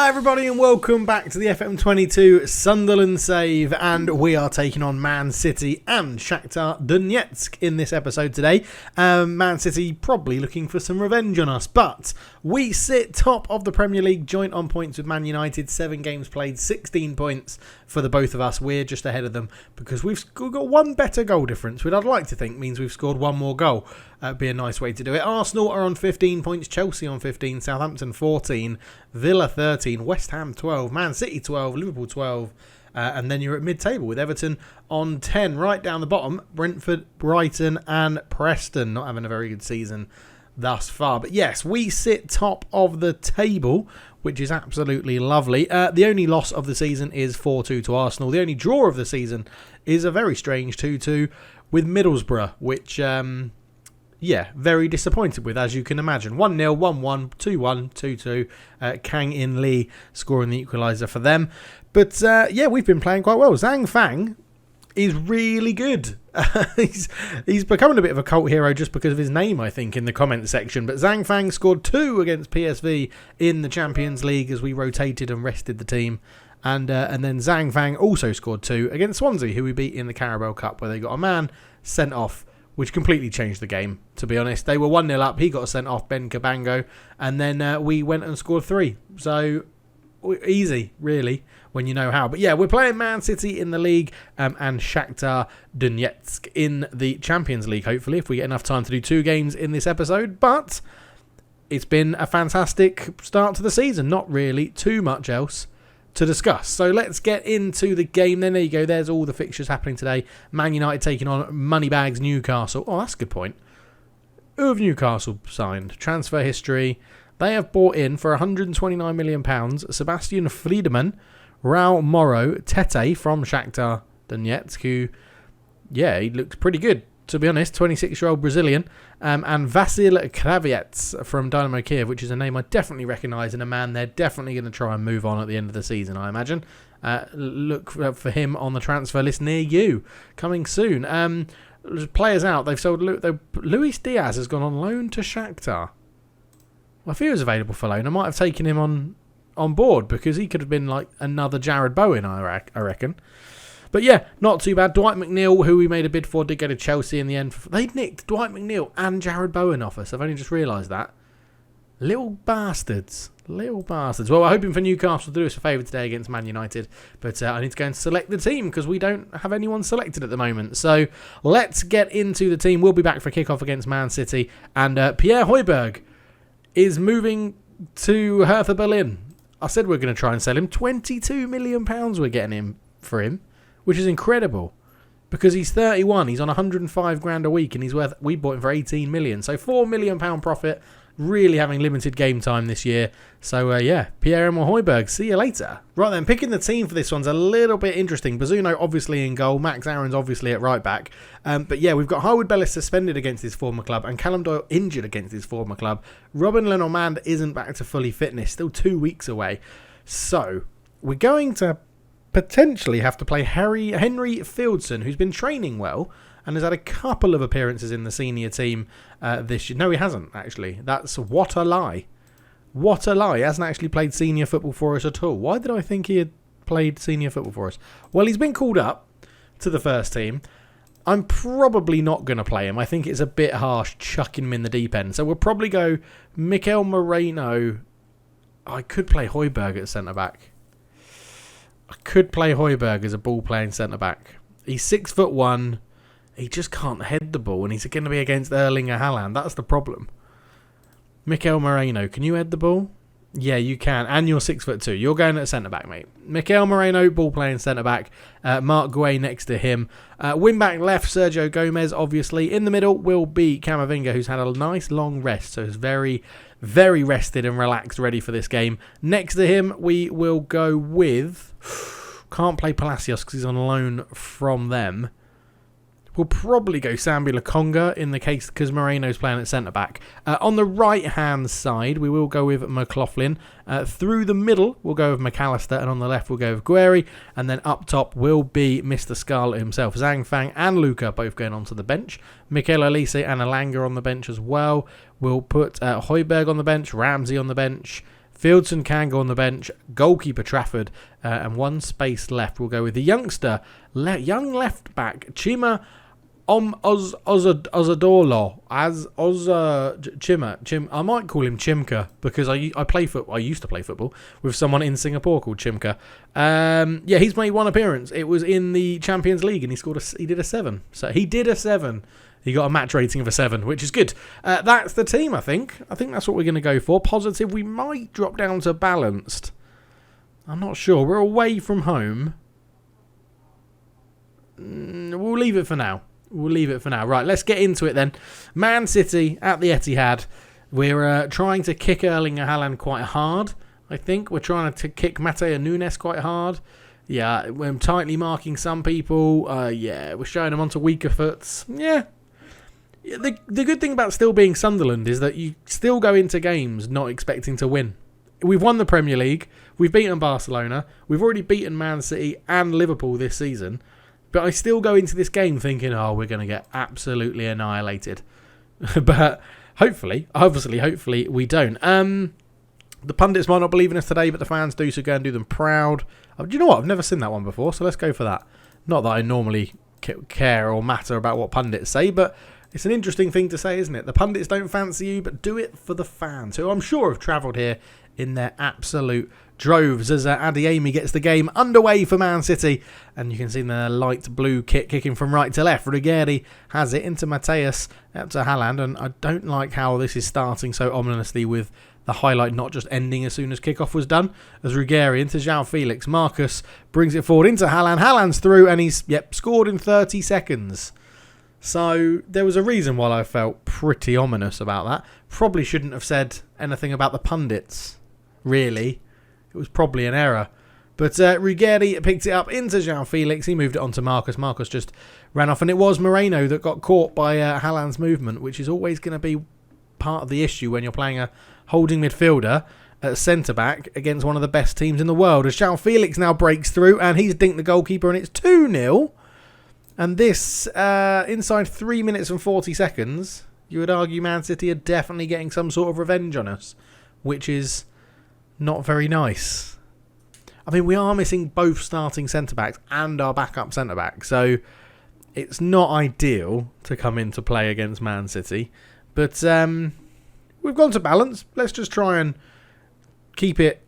Hello everybody and welcome back to the FM22 Sunderland save, and we are taking on Man City and Shakhtar Donetsk in this episode today. Man City probably looking for some revenge on us, but we sit top of the Premier League, joint on points with Man United, 7 games played, 16 points for the both of us. We're just ahead of them because we've got one better goal difference, which I'd like to think means we've scored one more goal. That'd be a nice way to do it. Arsenal are on 15 points, Chelsea on 15, Southampton 14, Villa 13, West Ham 12, Man City 12, Liverpool 12, and then you're at mid-table with Everton on 10. Right down the bottom, Brentford, Brighton and Preston not having a very good season thus far. But yes, we sit top of the table, which is absolutely lovely. The only loss of the season is 4-2 to Arsenal. The only draw of the season is a very strange 2-2 with Middlesbrough, which... very disappointed with, as you can imagine. 1-0, 1-1, 2-1, 2-2. Kang In Lee scoring the equaliser for them. But, we've been playing quite well. Zhang Fang is really good. He's becoming a bit of a cult hero just because of his name, I think, in the comments section. But Zhang Fang scored 2 against PSV in the Champions League as we rotated and rested the team. And then Zhang Fang also scored 2 against Swansea, who we beat in the Carabao Cup, where they got a man sent off, which completely changed the game, to be honest. They were 1-0 up. He got sent off, Ben Cabango. And then we went and scored 3. So, easy, really, when you know how. But yeah, we're playing Man City in the league and Shakhtar Donetsk in the Champions League, hopefully, if we get enough time to do 2 games in this episode. But it's been a fantastic start to the season. Not really too much else to discuss. So let's get into the game then. There you go. There's all the fixtures happening today. Man United taking on Moneybags Newcastle. Oh, that's a good point. Who have Newcastle signed? Transfer history. They have bought in for £129 million Sebastian Friedemann, Raul Moro, Tete from Shakhtar Donetsk, who, he looked pretty good, to be honest. 26-year-old Brazilian. And Vasil Kraviets from Dynamo Kiev, which is a name I definitely recognise, and a man they're definitely going to try and move on at the end of the season, I imagine. Look for him on the transfer list near you, coming soon. Players out. They've sold... Luis Diaz has gone on loan to Shakhtar. Well, if he was available for loan, I might have taken him on board, because he could have been like another Jared Bowen, I reckon. But yeah, not too bad. Dwight McNeil, who we made a bid for, did go to Chelsea in the end. They nicked Dwight McNeil and Jared Bowen off us. I've only just realised that. Little bastards. Well, we're hoping for Newcastle to do us a favour today against Man United. But I need to go and select the team because we don't have anyone selected at the moment. So let's get into the team. We'll be back for a kick-off against Man City. And Pierre Højbjerg is moving to Hertha Berlin. I said we're going to try and sell him. £22 million we're getting for him. Which is incredible, because he's 31, he's on 105 grand a week, and we bought him for 18 million. So £4 million profit, really having limited game time this year. So Pierre-Emile Højbjerg, see you later. Right then, picking the team for this one's a little bit interesting. Bazzuno obviously in goal, Max Aaron's obviously at right back. But yeah, we've got Harwood Bellis suspended against his former club, and Callum Doyle injured against his former club. Robin Lenormand isn't back to fully fitness, still 2 weeks away. So we're going to potentially have to play Henry Fieldson, who's been training well and has had a couple of appearances in the senior team this year. No, he hasn't, actually. What a lie. What a lie. He hasn't actually played senior football for us at all. Why did I think he had played senior football for us? Well, he's been called up to the first team. I'm probably not going to play him. I think it's a bit harsh chucking him in the deep end. So we'll probably go Mikel Moreno. I could play Højbjerg at centre-back. I could play Højbjerg as a ball-playing centre-back. He's 6'1". He just can't head the ball, and he's going to be against Erlinger Haaland. That's the problem. Mikel Moreno, can you head the ball? Yeah, you can, and you're 6'2". You're going at centre-back, mate. Mikel Moreno, ball-playing centre-back. Mark Guay next to him. Wing-back left, Sergio Gomez, obviously. In the middle will be Camavinga, who's had a nice long rest, so he's very, very rested and relaxed, ready for this game. Next to him, we will go with... Can't play Palacios because he's on loan from them. We'll probably go Sambi Lokonga in the case because Moreno's playing at centre-back. On the right-hand side, we will go with McLaughlin. Through the middle, we'll go with McAllister. And on the left, we'll go with Guerri. And then up top will be Mr. Scarlett himself. Zhang Fang and Luca both going onto the bench. Mikel Olise and Alanga on the bench as well. We'll put Højbjerg on the bench, Ramsey on the bench, Fieldson can go on the bench. Goalkeeper Trafford. And one space left. We'll go with the youngster, young left back, Chima Ozadolo. Chima. I might call him Chimka because I play football. I used to play football with someone in Singapore called Chimka. He's made one appearance. It was in the Champions League, and he did a 7. So he did a 7. He got a match rating of a 7, which is good. That's the team, I think. I think that's what we're going to go for. Positive. We might drop down to balanced. I'm not sure. We're away from home. We'll leave it for now. Right, let's get into it then. Man City at the Etihad. We're trying to kick Erling Haaland quite hard, I think. We're trying to kick Matteo Nunes quite hard. Yeah, we're tightly marking some people. We're showing them onto weaker foots. Yeah. The good thing about still being Sunderland is that you still go into games not expecting to win. We've won the Premier League. We've beaten Barcelona. We've already beaten Man City and Liverpool this season. But I still go into this game thinking, we're going to get absolutely annihilated. But hopefully we don't. The pundits might not believe in us today, but the fans do, so go and do them proud. Do you know what? I've never seen that one before, so let's go for that. Not that I normally care or matter about what pundits say, but it's an interesting thing to say, isn't it? The pundits don't fancy you, but do it for the fans, who I'm sure have travelled here in their absolute droves as Adeyemi gets the game underway for Man City. And you can see the light blue kit kicking from right to left. Ruggeri has it into Mateus, out to Haaland. And I don't like how this is starting so ominously with the highlight not just ending as soon as kickoff was done. As Ruggeri into João Felix. Marcus brings it forward into Haaland. Haaland's through and he's scored in 30 seconds. So there was a reason why I felt pretty ominous about that. Probably shouldn't have said anything about the pundits, really. It was probably an error. But Ruggeri picked it up into João Felix. He moved it on to Marcus. Marcus just ran off. And it was Moreno that got caught by Haaland's movement, which is always going to be part of the issue when you're playing a holding midfielder at centre-back against one of the best teams in the world. As João Felix now breaks through and he's dinked the goalkeeper and it's 2-0. And this, inside 3 minutes and 40 seconds, you would argue Man City are definitely getting some sort of revenge on us, which is not very nice. I mean, we are missing both starting centre-backs and our backup centre-back, so it's not ideal to come into play against Man City. But we've gone to balance. Let's just try and keep it.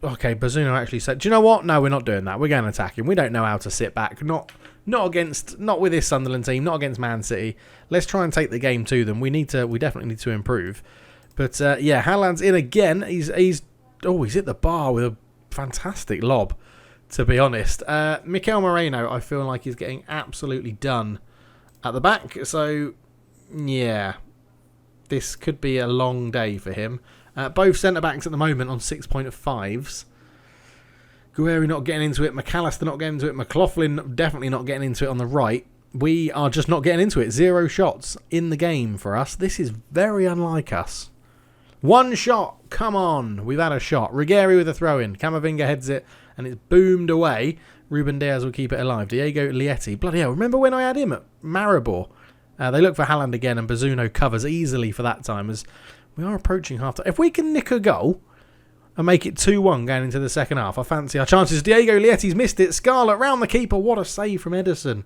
Okay, Bazunu actually said, do you know what? No, we're not doing that. We're going attacking. We don't know how to sit back. Not with this Sunderland team, not against Man City. Let's try and take the game to them. We definitely need to improve. But Haaland's in again. He's hit the bar with a fantastic lob, to be honest. Mikel Moreno, I feel like he's getting absolutely done at the back. So, yeah, this could be a long day for him. Both centre-backs at the moment on 6.5s. Guerrero not getting into it. McAllister not getting into it. McLaughlin definitely not getting into it on the right. We are just not getting into it. 0 shots in the game for us. This is very unlike us. 1 shot. Come on. We've had a shot. Ruggeri with a throw-in. Camavinga heads it and it's boomed away. Ruben Diaz will keep it alive. Diego Lietti. Bloody hell. Remember when I had him at Maribor? They look for Haaland again and Bazunu covers easily for that time as we are approaching half-time. If we can nick a goal and make it 2-1 going into the second half, I fancy our chances. Diego Lietti's missed it. Scarlett round the keeper. What a save from Ederson.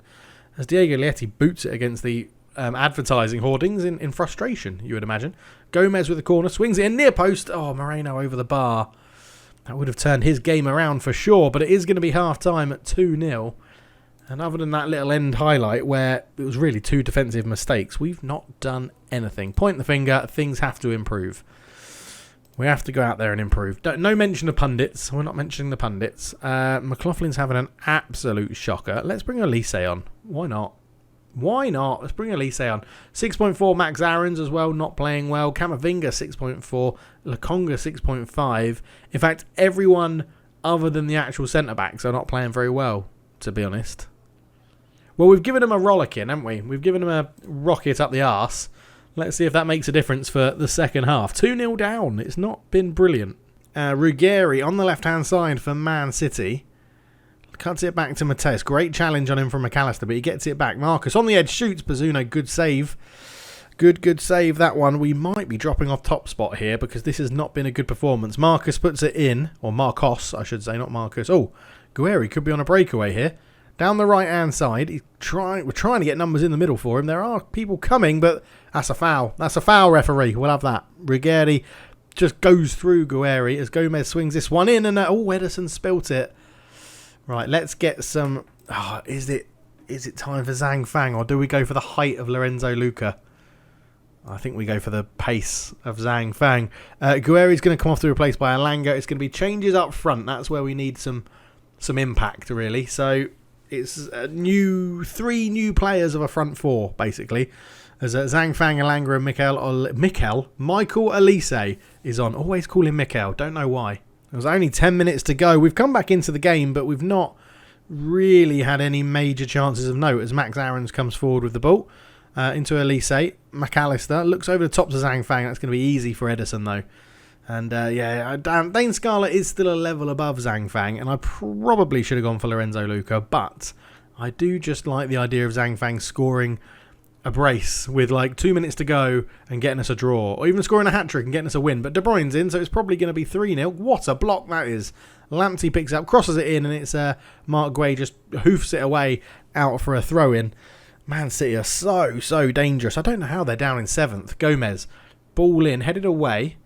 As Diego Lietti boots it against the advertising hoardings in frustration, you would imagine. Gomez with the corner. Swings it in near post. Oh, Moreno over the bar. That would have turned his game around for sure, but it is going to be half-time at 2-0. And other than that little end highlight where it was really 2 defensive mistakes, we've not done anything. Point the finger, things have to improve. We have to go out there and improve. No mention of pundits. We're not mentioning the pundits. McLaughlin's having an absolute shocker. Let's bring Elise on. Why not? Let's bring Elise on. 6.4 Max Aarons as well, not playing well. Camavinga 6.4. Lokonga 6.5. In fact, everyone other than the actual centre-backs are not playing very well, to be honest. Well, we've given him a rollicking, haven't we? We've given him a rocket up the arse. Let's see if that makes a difference for the second half. 2-0 down. It's not been brilliant. Ruggeri on the left-hand side for Man City. Cuts it back to Mateus. Great challenge on him from McAllister, but he gets it back. Marcus on the edge shoots. Bazunu, good save. Good save, that one. We might be dropping off top spot here because this has not been a good performance. Marcus puts it in, or Marcos, I should say, not Marcus. Oh, Guerri could be on a breakaway here. Down the right-hand side, we're trying to get numbers in the middle for him. There are people coming, but that's a foul. That's a foul, referee. We'll have that. Righetti just goes through Guerri as Gomez swings this one in, and Ederson spilt it. Right, let's get some... Oh, is it time for Zhang Fang, or do we go for the height of Lorenzo Luca? I think we go for the pace of Zhang Fang. Guerri's going to come off to be replaced by Alanga. It's going to be changes up front. That's where we need some impact, really. So it's three new players of a front four, basically. As Zhang Fang, Alanga, and Michael Elise is on. Always call him Mikel. Don't know why. There's only 10 minutes to go. We've come back into the game, but we've not really had any major chances of note as Max Aarons comes forward with the ball. Into Elise. McAllister looks over the top to Zhang Fang. That's going to be easy for Ederson, though. And Dane Scarlett is still a level above Zhang Fang, and I probably should have gone for Lorenzo Luca, but I do just like the idea of Zhang Fang scoring a brace with like 2 minutes to go and getting us a draw, or even scoring a hat-trick and getting us a win. But De Bruyne's in, so it's probably going to be 3-0. What a block that is. Lamptey picks up, crosses it in, and it's Mark Guay just hoofs it away out for a throw-in. Man City are so dangerous. I don't know how they're down in 7th. Gomez, ball in, headed away.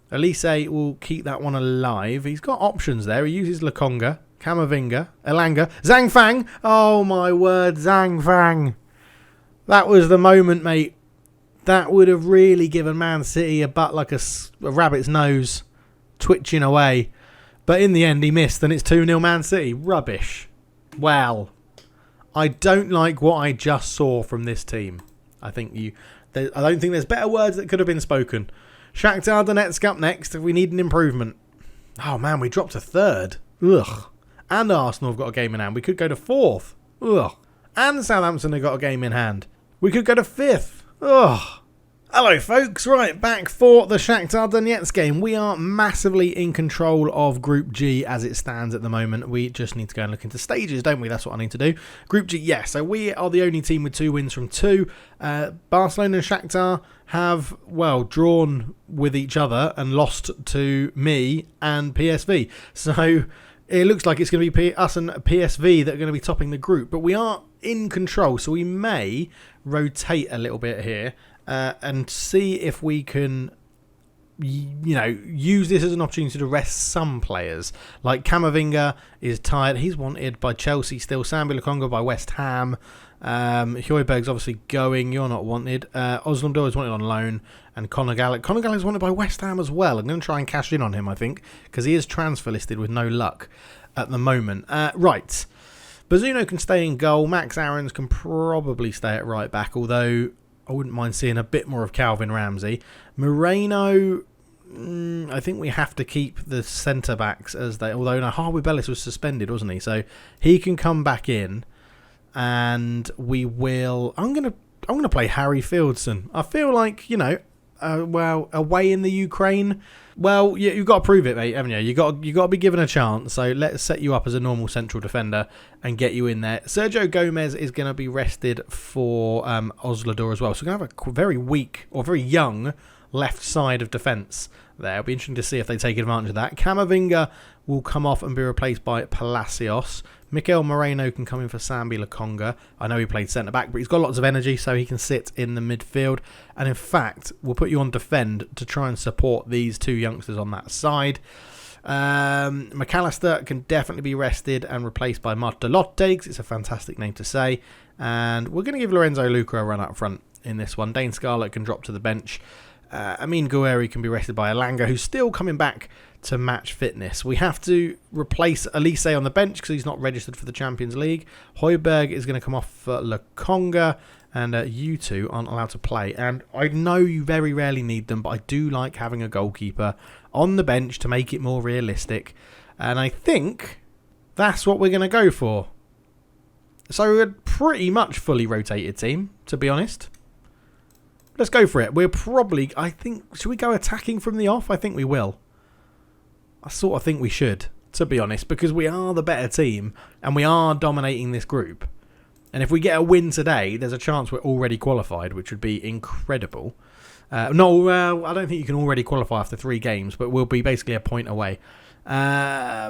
Elise will keep that one alive. He's got options there. He uses Lokonga, Camavinga, Elanga, Zhang Fang. Oh my word, Zhang Fang. That was the moment, mate. That would have really given Man City a butt like a rabbit's nose, twitching away. But in the end, he missed, and it's 2-0 Man City. Rubbish. Well, I don't like what I just saw from this team. I don't think there's better words that could have been spoken. Shakhtar Donetsk up next. We need an improvement. Oh man, we dropped to 3rd. Ugh. And Arsenal have got a game in hand. We could go to 4th. Ugh. And Southampton have got a game in hand. We could go to 5th. Ugh. Hello folks, right, back for the Shakhtar Donetsk game. We are massively in control of Group G as it stands at the moment. We just need to go and look into stages, don't we? That's what I need to do. Group G, yes, so we are the only team with 2 wins from 2. Barcelona and Shakhtar have, well, drawn with each other and lost to me and PSV. So it looks like it's going to be us and PSV that are going to be topping the group. But we are in control, so we may rotate a little bit here. And see if we can, use this as an opportunity to rest some players. Like Camavinga is tired. He's wanted by Chelsea still. Sambi Lokonga by West Ham. Højbjerg's obviously going. You're not wanted. Oslandor is wanted on loan. And Conor Gallagher. Conor Gallagher's wanted by West Ham as well. I'm going to try and cash in on him, I think, because he is transfer listed with no luck at the moment. Right. Bazunu can stay in goal. Max Aarons can probably stay at right back, although I wouldn't mind seeing a bit more of Calvin Ramsey. Moreno, I think we have to keep the centre-backs as they... Although, no, Harvey Bellis was suspended, wasn't he? So he can come back in, and we will... I'm gonna play Harry Fieldson. I feel like, away in the Ukraine... Well, you've got to prove it, mate, haven't you? You've got to be given a chance. So let's set you up as a normal central defender and get you in there. Sergio Gomez is going to be rested for Oslador as well. So we're going to have a very weak or very young left side of defence there. It'll be interesting to see if they take advantage of that. Camavinga will come off and be replaced by Palacios. Mikel Moreno can come in for Sambi Lokonga. I know he played centre-back, but he's got lots of energy, so he can sit in the midfield. And in fact, we'll put you on defend to try and support these 2 youngsters on that side. McAllister can definitely be rested and replaced by Martelotte. It's a fantastic name to say. And we're going to give Lorenzo Luca a run up front in this one. Dane Scarlett can drop to the bench. Amin Guerri can be rested by Alanga, who's still coming back to match fitness. We have to replace Elise on the bench because he's not registered for the Champions League. Højbjerg is going to come off for Lokonga, and you two aren't allowed to play. And I know you very rarely need them, but I do like having a goalkeeper on the bench to make it more realistic. And I think that's what we're going to go for. So we're a pretty much fully rotated team, to be honest. Let's go for it. We're probably, I think, should we go attacking from the off? I think we will. I sort of think we should, to be honest, because we are the better team and we are dominating this group. And if we get a win today, there's a chance we're already qualified, which would be incredible. I don't think you can already qualify after 3 games, but we'll be basically a point away. I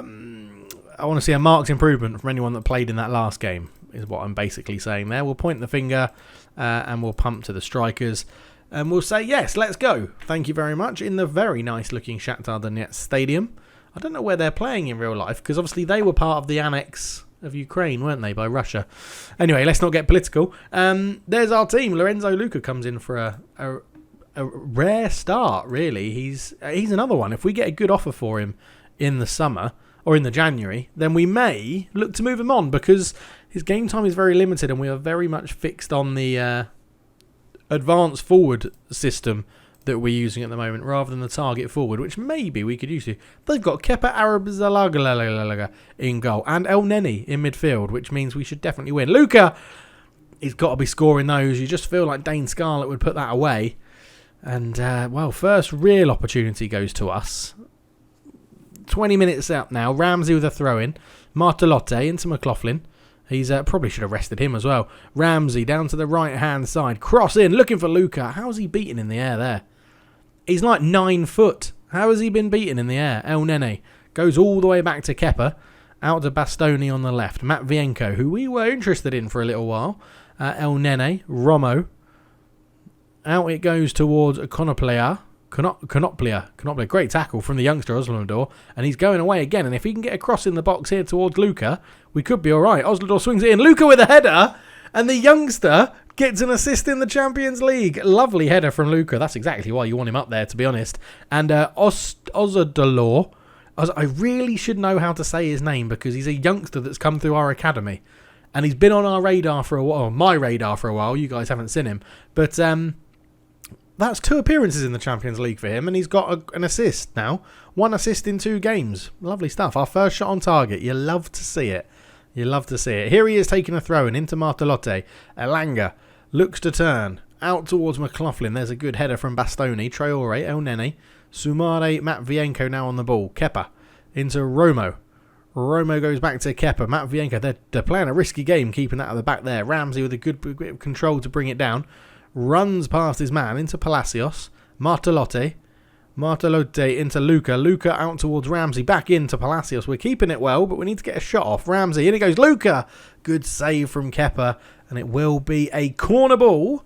want to see a marked improvement from anyone that played in that last game, is what I'm basically saying there. We'll point the finger and we'll pump to the strikers. And we'll say, yes, let's go. Thank you very much. In the very nice-looking Shakhtar Donetsk stadium. I don't know where they're playing in real life, because obviously they were part of the annex of Ukraine, weren't they, by Russia? Anyway, let's not get political. There's our team. Lorenzo Luca comes in for a rare start, really. He's another one. If we get a good offer for him in the summer or in the January, then we may look to move him on, because his game time is very limited and we are very much fixed on the advanced forward system that we're using at the moment rather than the target forward, which maybe we could use to. They've got Kepa Arrizabalaga in goal and El Neni in midfield, which means we should definitely win. Luca, he's got to be scoring those. You just feel like Dane Scarlett would put that away. And, first real opportunity goes to us. 20 minutes out now. Ramsey with a throw-in. Martelotti into McLaughlin. He's probably should have rested him as well. Ramsey down to the right-hand side. Cross in, looking for Luca. How's he beaten in the air there? He's like 9 foot. How has he been beaten in the air? El Nene goes all the way back to Kepa. Out to Bastoni on the left. Matvienko, who we were interested in for a little while. El Nene. Romo. Out it goes towards Konoplia. Konoplia. Great tackle from the youngster Oslador. And he's going away again. And if he can get a cross in the box here towards Luca, we could be all right. Oslador swings it in. Luca with a header. And the youngster gets an assist in the Champions League. Lovely header from Luca. That's exactly why you want him up there, to be honest. And Oslador. I really should know how to say his name, because he's a youngster that's come through our academy. And he's been on our radar for a while. My radar for a while. You guys haven't seen him. But that's 2 appearances in the Champions League for him, and he's got an assist now. 1 assist in 2 games. Lovely stuff. Our first shot on target. You love to see it. Here he is taking a throw-in into Martelotti. Elanga looks to turn. Out towards McLaughlin. There's a good header from Bastoni. Traore, El Nene. Sumare, Matvienko now on the ball. Kepa into Romo. Romo goes back to Kepa. Matvienko, they're playing a risky game, keeping that at the back there. Ramsey with a good bit of control to bring it down. Runs past his man into Palacios. Martelotti into Luca. Luca out towards Ramsey. Back into Palacios. We're keeping it well, but we need to get a shot off. Ramsey. In it goes Luca. Good save from Kepa. And it will be a corner ball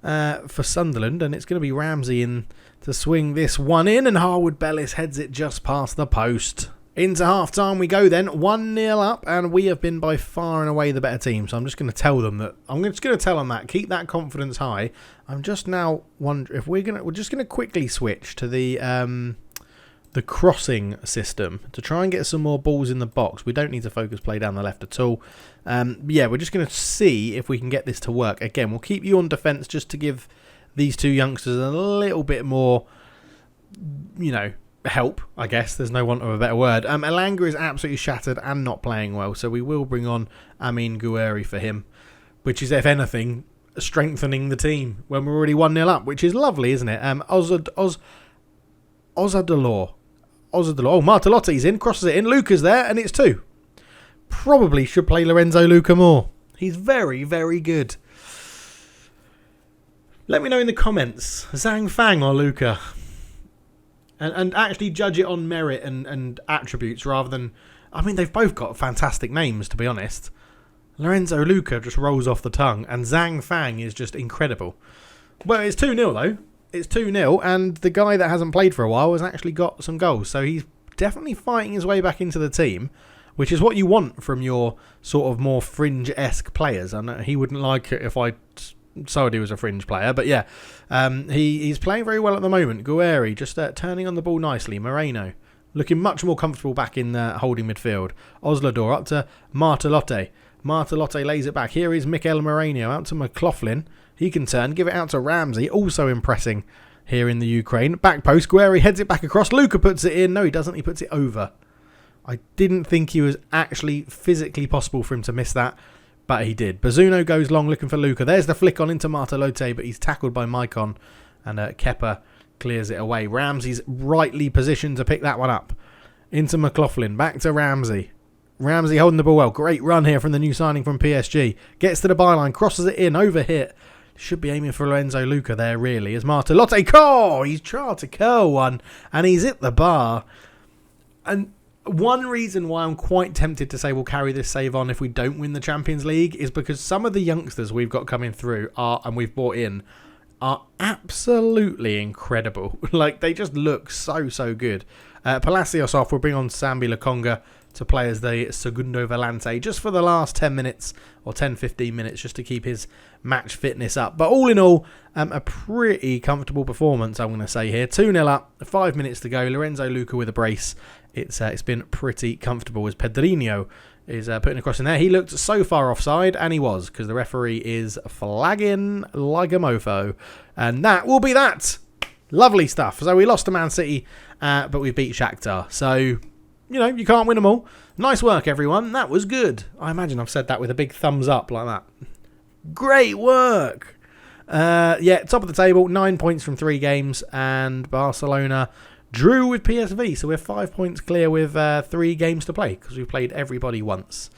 for Sunderland. And it's going to be Ramsey in to swing this one in. And Harwood Bellis heads it just past the post. Into half-time we go then, 1-0 up, and we have been by far and away the better team. So I'm just going to tell them that. Keep that confidence high. I'm just now wondering if we're just going to quickly switch to the crossing system to try and get some more balls in the box. We don't need to focus play down the left at all. We're just going to see if we can get this to work. Again, we'll keep you on defence just to give these 2 youngsters a little bit more, help, I guess. There's no want of a better word. Elanga is absolutely shattered and not playing well, so we will bring on Amin Gouiri for him, which is, if anything, strengthening the team when we're already 1-0 up, which is lovely, isn't it? Ozadolor. Oh, Martelotti's in, crosses it in, Luca's there, and it's 2. Probably should play Lorenzo Luca more. He's very, very good. Let me know in the comments, Zhang Fang or Luca? And actually judge it on merit and attributes rather than... they've both got fantastic names, to be honest. Lorenzo Luca just rolls off the tongue, and Zhang Fang is just incredible. Well, it's 2-0, though. It's 2-0, and the guy that hasn't played for a while has actually got some goals. So he's definitely fighting his way back into the team, which is what you want from your sort of more fringe-esque players. And he wouldn't like it if I... Sodi was a fringe player, but yeah, he's playing very well at the moment. Gouiri just turning on the ball nicely. Moreno looking much more comfortable back in holding midfield. Oslador up to Martelotti. Martelotti lays it back. Here is Mikel Moreno out to McLaughlin. He can turn, give it out to Ramsey, also impressing here in the Ukraine. Back post, Gouiri heads it back across. Luca puts it in. No, he doesn't. He puts it over. I didn't think he was actually physically possible for him to miss that. But he did. Bazzuno goes long looking for Luca. There's the flick on into Martelotti, but he's tackled by Maicon. And Kepa clears it away. Ramsey's rightly positioned to pick that one up. Into McLaughlin. Back to Ramsey. Ramsey holding the ball well. Great run here from the new signing from PSG. Gets to the byline, crosses it in, over hit. Should be aiming for Lorenzo Luca there, really. As Martelotti, he's tried to curl one, and he's hit the bar. And one reason why I'm quite tempted to say we'll carry this save on if we don't win the Champions League is because some of the youngsters we've got coming through and we've brought in are absolutely incredible. Like, they just look so good. Palacios off. We'll bring on Sambi Lokonga to play as the Segundo Volante just for the last 10 minutes or 10-15 minutes just to keep his match fitness up. But all in all, a pretty comfortable performance, I'm going to say here. 2-0 up, 5 minutes to go. Lorenzo Luca with a brace. It's been pretty comfortable as Pedrinho is putting across in there. He looked so far offside, and he was, because the referee is flagging like a mofo. And that will be that. Lovely stuff. So we lost to Man City, but we beat Shakhtar. So, you know, you can't win them all. Nice work, everyone. That was good. I imagine I've said that with a big thumbs up like that. Great work. Top of the table, 9 points from 3 games, and Barcelona drew with PSV, so we're 5 points clear with 3 games to play because we've played everybody once.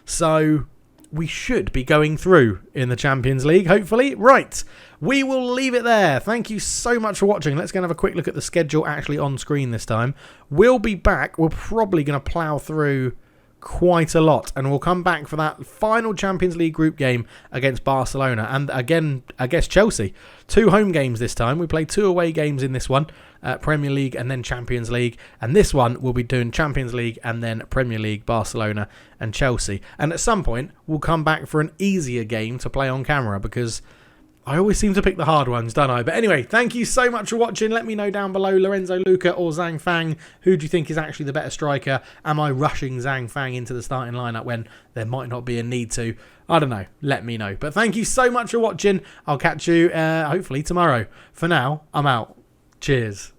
So we should be going through in the Champions League, hopefully. Right, we will leave it there. Thank you so much for watching. Let's go and have a quick look at the schedule actually on screen this time. We'll be back. We're probably going to plough through quite a lot, and we'll come back for that final Champions League group game against Barcelona, and again against Chelsea. 2 home games this time. We played 2 away games in this one, Premier League and then Champions League, and this one we'll be doing Champions League and then Premier League, Barcelona and Chelsea. And at some point we'll come back for an easier game to play on camera, because I always seem to pick the hard ones, don't I? But anyway, thank you so much for watching. Let me know down below, Lorenzo Luca or Zhang Fang. Who do you think is actually the better striker? Am I rushing Zhang Fang into the starting lineup when there might not be a need to? I don't know. Let me know. But thank you so much for watching. I'll catch you hopefully tomorrow. For now, I'm out. Cheers.